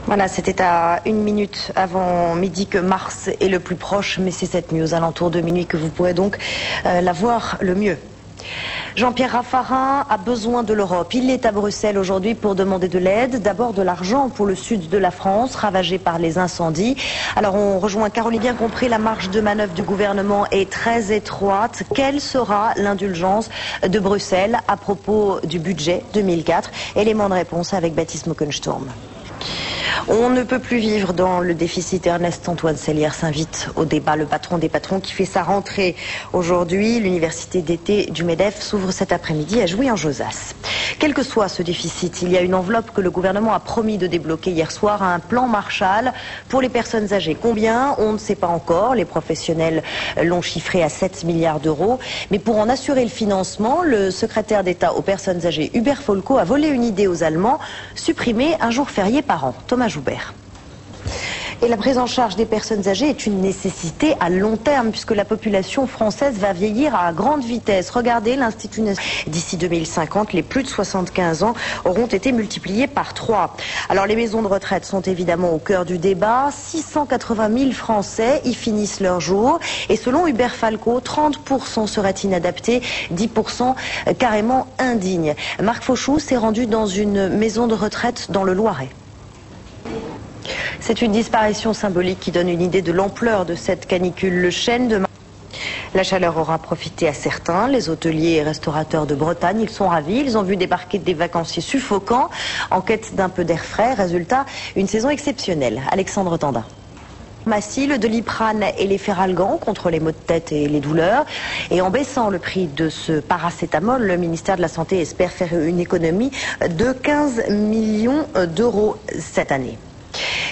Voilà, c'était à 1 minute avant midi que Mars est le plus proche, mais c'est cette nuit aux alentours de minuit que vous pourrez donc la voir le mieux. Jean-Pierre Raffarin a besoin de l'Europe. Il est à Bruxelles aujourd'hui pour demander de l'aide. D'abord de l'argent pour le sud de la France, ravagé par les incendies. Alors on rejoint Caroline, bien compris, la marge de manœuvre du gouvernement est très étroite. Quelle sera l'indulgence de Bruxelles à propos du budget 2004? Élément de réponse avec Baptiste Mockensturm. On ne peut plus vivre dans le déficit. Ernest-Antoine Sellière s'invite au débat. Le patron des patrons qui fait sa rentrée aujourd'hui. L'université d'été du MEDEF s'ouvre cet après-midi à Jouy-en-Josas. Quel que soit ce déficit, il y a une enveloppe que le gouvernement a promis de débloquer hier soir, un plan Marshall pour les personnes âgées. Combien? On ne sait pas encore. Les professionnels l'ont chiffré à 7 milliards d'euros. Mais pour en assurer le financement, le secrétaire d'État aux personnes âgées, Hubert Folco, a volé une idée aux Allemands: supprimer un jour férié par an. Thomas Joubert. Et la prise en charge des personnes âgées est une nécessité à long terme puisque la population française va vieillir à grande vitesse. Regardez, l'Institut d'ici 2050, les plus de 75 ans auront été multipliés par 3. Alors les maisons de retraite sont évidemment au cœur du débat. 680 000 Français y finissent leur jour. Et selon Hubert Folco, 30% seraient inadaptés, 10% carrément indignes. Marc Fauchou s'est rendu dans une maison de retraite dans le Loiret. C'est une disparition symbolique qui donne une idée de l'ampleur de cette canicule. Le chêne de la chaleur aura profité à certains, les hôteliers et restaurateurs de Bretagne. Ils sont ravis, ils ont vu débarquer des vacanciers suffocants en quête d'un peu d'air frais. Résultat, une saison exceptionnelle. Alexandre Tandin. Pharmacie, le Doliprane et les Feralgan contre les maux de tête et les douleurs. Et en baissant le prix de ce paracétamol, le ministère de la Santé espère faire une économie de 15 millions d'euros cette année.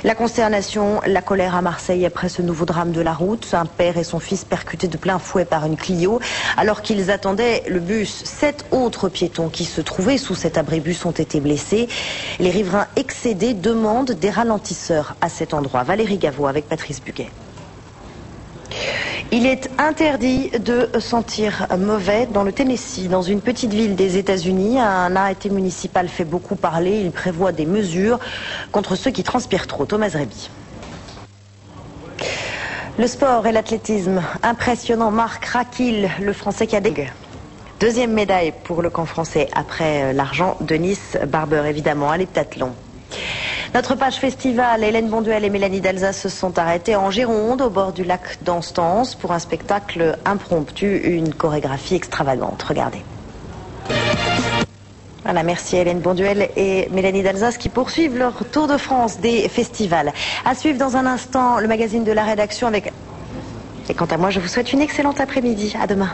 La consternation, la colère à Marseille après ce nouveau drame de la route. Un père et son fils percutés de plein fouet par une Clio alors qu'ils attendaient le bus. 7 autres piétons qui se trouvaient sous cet abribus ont été blessés. Les riverains excédés demandent des ralentisseurs à cet endroit. Valérie Gaveau avec Patrice Buguet. Il est interdit de sentir mauvais dans le Tennessee, dans une petite ville des États-Unis. Un arrêté municipal fait beaucoup parler. Il prévoit des mesures contre ceux qui transpirent trop. Thomas Réby. Le sport et l'athlétisme. Impressionnant. Marc Raquil, le Français qui a dégagé. Deuxième médaille pour le camp français après l'argent. Denis Barber, évidemment. Allez, Tathlon. Notre page festival, Hélène Bonduel et Mélanie d'Alsace se sont arrêtées en Gironde, au bord du lac d'Anstance, pour un spectacle impromptu, une chorégraphie extravagante. Regardez. Voilà, merci Hélène Bonduel et Mélanie d'Alsace qui poursuivent leur tour de France des festivals. À suivre dans un instant le magazine de la rédaction avec... Et quant à moi, je vous souhaite une excellente après-midi. À demain.